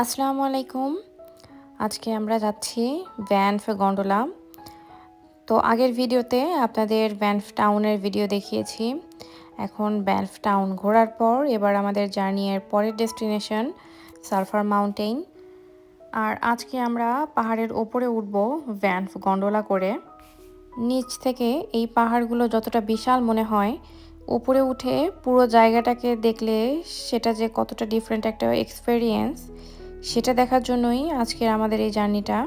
আসসালামু আলাইকুম। আজকে আমরা যাচ্ছি ব্যানফ গন্ডোলা। তো আগের ভিডিওতে আপনাদের ব্যানফ টাউনের ভিডিও দেখিয়েছি। এখন ব্যানফ টাউন ঘোরার পর এবার আমাদের জার্নির পরের ডেস্টিনেশন সালফার মাউন্টেইন। আর আজকে আমরা পাহাড়ের ওপরে উঠব ব্যানফ গন্ডোলা করে। নিচ থেকে এই পাহাড়গুলো যতটা বিশাল মনে হয়, উপরে উঠে পুরো জায়গাটাকে দেখলে সেটা যে কতটা ডিফারেন্ট একটা এক্সপেরিয়েন্স সেটা দেখার জন্যই আজকের আমাদের এই জার্নিটা।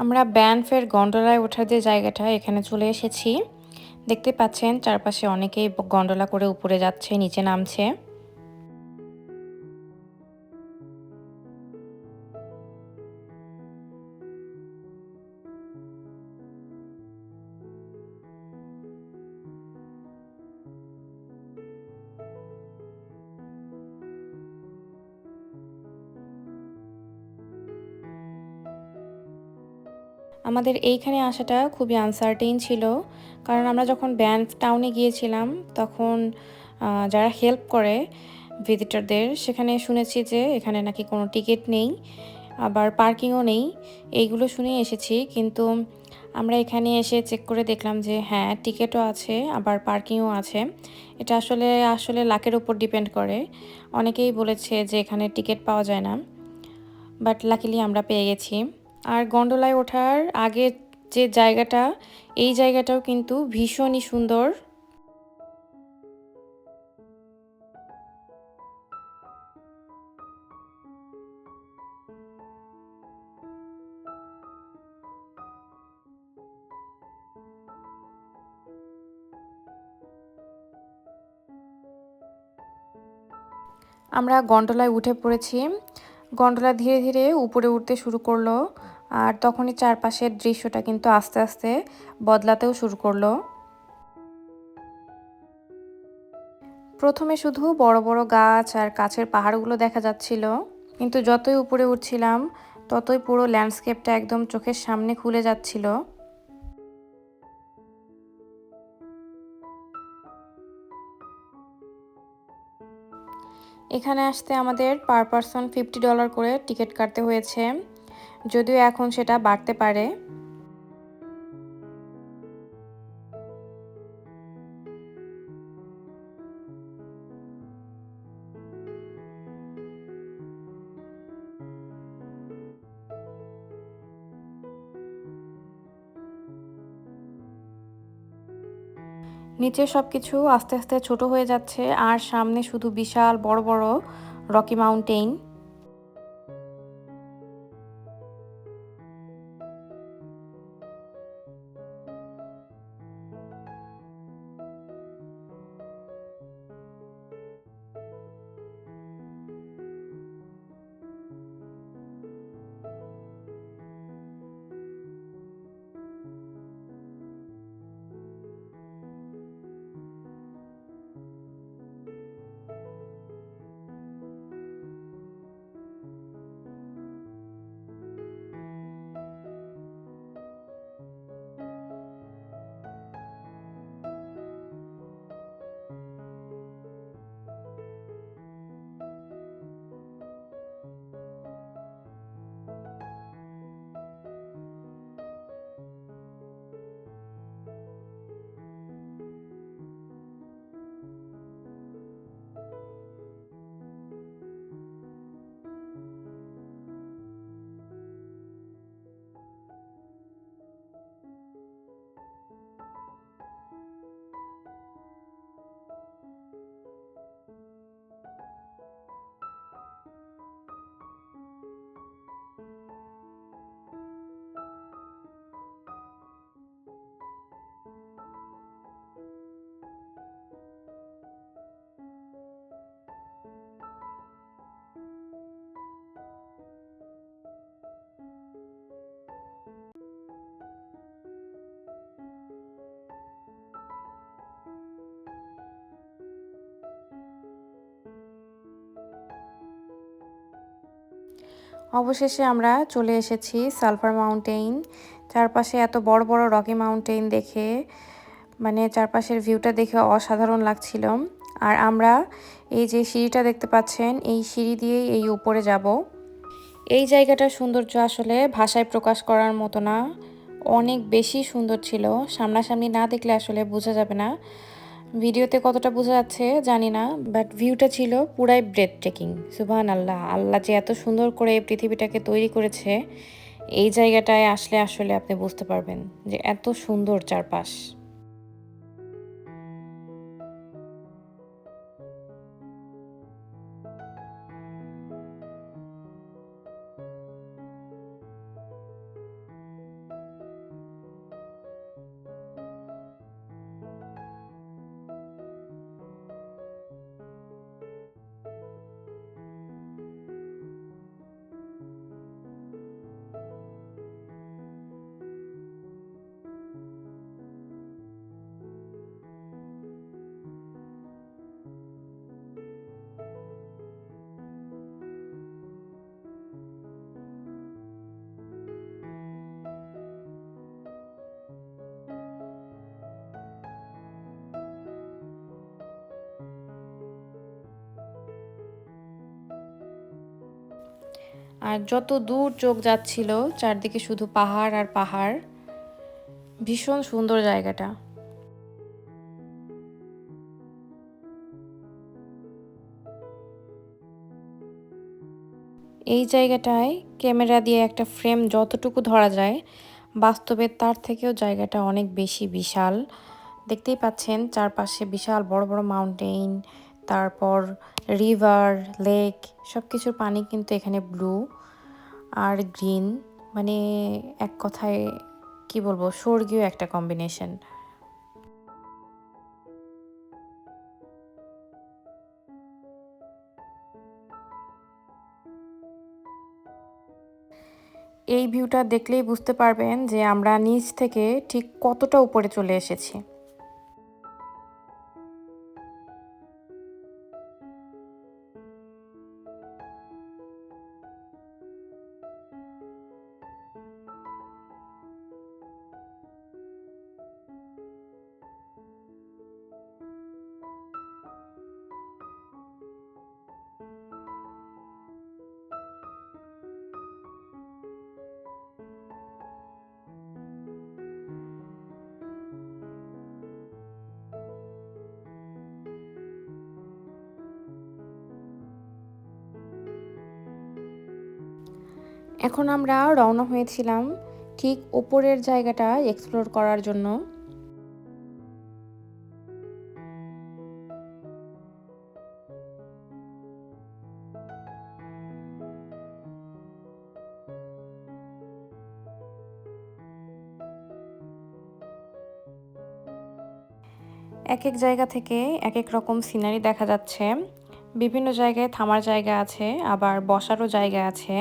আমরা ব্যানফের গন্ডোলায় ওঠার যে জায়গাটা এখানে চলে এসেছি। দেখতে পাচ্ছেন চারপাশে অনেকেই গন্ডোলা করে উপরে যাচ্ছে, নিচে নামছে। আমাদের এইখানে আসাটা খুবই আনসার্টেইন ছিল, কারণ আমরা যখন ব্যানফ টাউনে গিয়েছিলাম তখন যারা হেল্প করে ভিজিটরদের, সেখানে শুনেছি যে এখানে নাকি কোনো টিকিট নেই, আবার পার্কিংও নেই। এইগুলো শুনে এসেছি, কিন্তু আমরা এখানে এসে চেক করে দেখলাম যে হ্যাঁ, টিকিটও আছে আবার পার্কিংও আছে। এটা আসলে আসলে লাকের উপর ডিপেন্ড করে। অনেকেই বলেছে যে এখানে টিকিট পাওয়া যায় না, বাট লাকিলি আমরা পেয়ে গেছি। আর গন্ডোলায় ওঠার আগে যে জায়গাটা, এই জায়গাটাও কিন্তু ভীষণই সুন্দর। আমরা গন্ডোলায় উঠে পড়েছি। গন্ডোলা ধীরে ধীরে উপরে উঠতে শুরু করলো, আর তখনই চারপাশের দৃশ্যটা কিন্তু আস্তে আস্তে বদলাতেও শুরু করলো। প্রথমে শুধু বড় বড় গাছ আর কাছের পাহাড়গুলো দেখা যাচ্ছিল, কিন্তু যতই উপরে উঠছিলাম ততই পুরো ল্যান্ডস্কেপটা একদম চোখের সামনে খুলে যাচ্ছিল। এখানে আসতে আমাদের পার পারসন $50 করে টিকিট কাটতে হয়েছে, যদিও এখন সেটা বাড়তে পারে। নিচে সবকিছু আস্তে আস্তে ছোট হয়ে যাচ্ছে, আর সামনে শুধু বিশাল বড় বড় রকি মাউন্টেন। অবশেষে আমরা চলে এসেছি সালফার মাউন্টেইন। চারপাশে এত বড় বড় রকি মাউন্টেইন দেখে মানে চারপাশের ভিউটা দেখে অসাধারণ লাগছিল। আর আমরা এই যে সিঁড়িটা দেখতে পাচ্ছেন, এই সিঁড়ি দিয়েই এই উপরে যাব। এই জায়গাটার সৌন্দর্য আসলে ভাষায় প্রকাশ করার মতো না, অনেক বেশি সুন্দর ছিল। সামনাসামনি না দেখলে আসলে বোঝা যাবে না, ভিডিওতে কতটা বোঝা যাচ্ছে জানি না, বাট ভিউটা ছিল পুরাই ব্রেথ টেকিং। সুবহান আল্লাহ, আল্লাহ যে এত সুন্দর করে এই পৃথিবীটাকে তৈরি করেছে, এই জায়গাটায় আসলে আসলে আপনি বুঝতে পারবেন যে এত সুন্দর চারপাশ। আর যত দূর চোখ যাচ্ছিল চারদিকে শুধু পাহাড় আর পাহাড়, ভীষণ সুন্দর জায়গাটা। এই জায়গাটায় ক্যামেরা দিয়ে একটা ফ্রেম যতটুকু ধরা যায়, বাস্তবে তার থেকেও জায়গাটা অনেক বেশি বিশাল। দেখতেই পাচ্ছেন চারপাশে বিশাল বড় বড় মাউন্টেইন, তারপর রিভার, লেক, সব কিছুর পানি কিন্তু এখানে ব্লু আর গ্রিন, মানে এক কথায় কি বলবো, স্বর্গীয় একটা কম্বিনেশন। এই ভিউটা দেখলেই বুঝতে পারবেন যে আমরা নিচ থেকে ঠিক কতটা উপরে চলে এসেছি। এখন আমরা রওনা হয়েছিলাম ঠিক ওপরের জায়গাটা এক্সপ্লোর করার জন্য। এক এক জায়গা থেকে এক এক রকম সিনারি দেখা যাচ্ছে। বিভিন্ন জায়গায় থামার জায়গা আছে, আবার বসারও জায়গা আছে।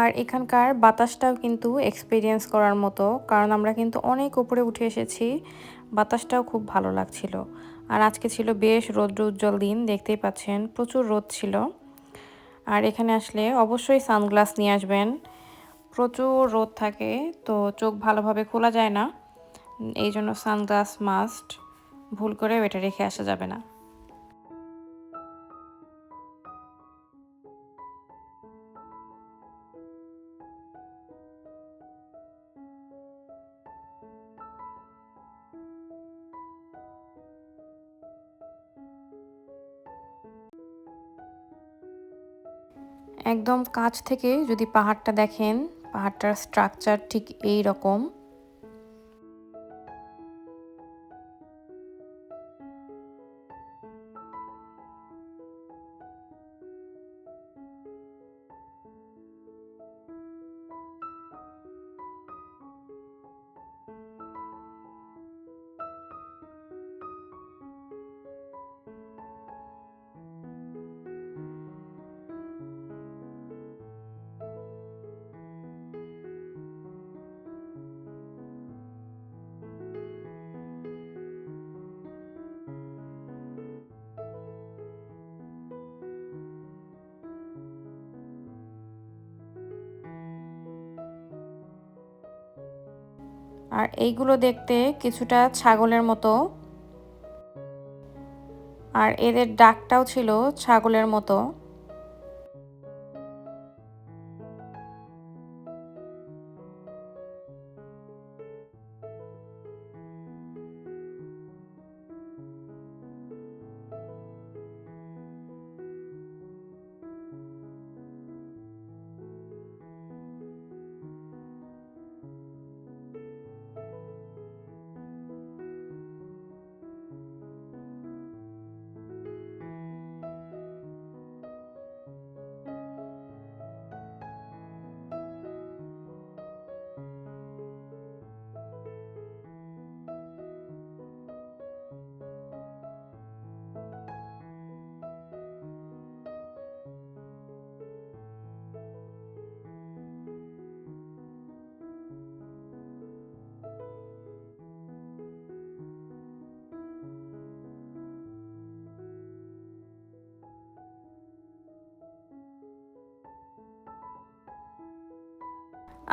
আর এখানকার বাতাসটাও কিন্তু এক্সপিরিয়েন্স করার মতো, কারণ আমরা কিন্তু অনেক উপরে উঠে এসেছি। বাতাসটাও খুব ভালো লাগছিল। আর আজকে ছিল বেশ রৌদ্র উজ্জ্বল দিন, দেখতেই পাচ্ছেন প্রচুর রোদ ছিল। আর এখানে আসলে অবশ্যই সানগ্লাস নিয়ে আসবেন, প্রচুর রোদ থাকে তো চোখ ভালোভাবে খোলা যায় না, এই জন্য সানগ্লাস মাস্ট, ভুল করে এটা রেখে আসা যাবে না। একদম কাছ থেকে যদি পাহাড়টা দেখেন, পাহাড়টার স্ট্রাকচার ঠিক এই রকম। আর এইগুলো দেখতে কিছুটা ছাগলের মতো, আর এদের ডাকটাও ছিল ছাগলের মতো।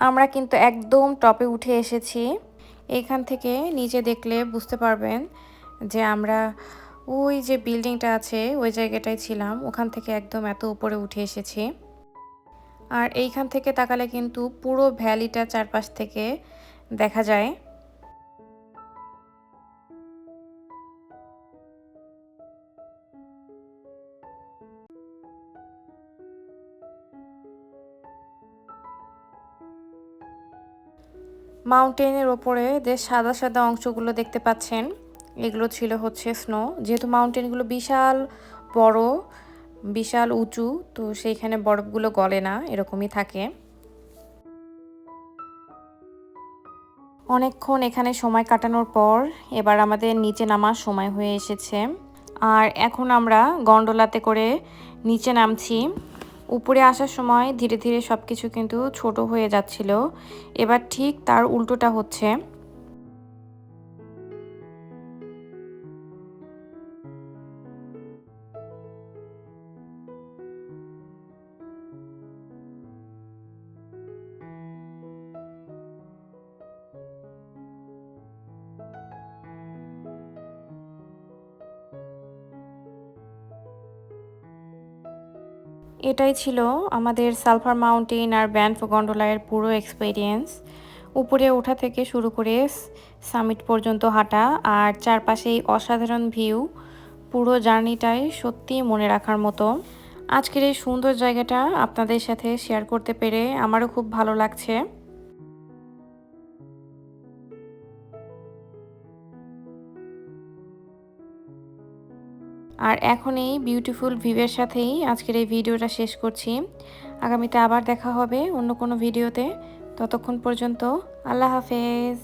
আমরা কিন্তু একদম টপে উঠে এসেছি। এখান থেকে নিচে দেখলে বুঝতে পারবেন যে আমরা ওই যে বিল্ডিংটা আছে ওই জায়গাটায় ছিলাম, ওখান থেকে একদম এত উপরে উঠে এসেছি। আর এইখান থেকে তাকালে কিন্তু পুরো ভ্যালিটা চারপাশ থেকে দেখা যায়। মাউন্টেনের ওপরে যে সাদা সাদা অংশগুলো দেখতে পাচ্ছেন, এগুলো ছিল হচ্ছে স্নো। যেহেতু মাউন্টেনগুলো বিশাল বড়, বিশাল উঁচু, তো সেইখানে বরফগুলো গলে না, এরকমই থাকে। অনেকক্ষণ এখানে সময় কাটানোর পর এবার আমাদের নিচে নামার সময় হয়ে এসেছে। আর এখন আমরা গন্ডোলাতে করে নিচে নামছি। উপরে আসার সময় ধীরে ধীরে সব কিছু কিন্তু ছোট হয়ে যাচ্ছিল, এবার ঠিক তার উল্টোটা হচ্ছে। এটাই ছিল আমাদের সালফার মাউন্টেন আর ব্যানফ গন্ডোলার পুরো এক্সপেরিয়েন্স। উপরে ওঠা থেকে শুরু করে সামিট পর্যন্ত হাঁটা আর চারপাশে এই অসাধারণ ভিউ, পুরো জার্নিটাই সত্যি মনে রাখার মতো। আজকের এই সুন্দর জায়গাটা আপনাদের সাথে শেয়ার করতে পেরে আমারও খুব ভালো লাগছে। আর এখন এই বিউটিফুল ভিউয়ের সাথেই আজকের এই ভিডিওটা শেষ করছি। আগামীতে আবার দেখা হবে অন্য কোনো ভিডিওতে। ততক্ষণ পর্যন্ত আল্লাহ হাফেজ।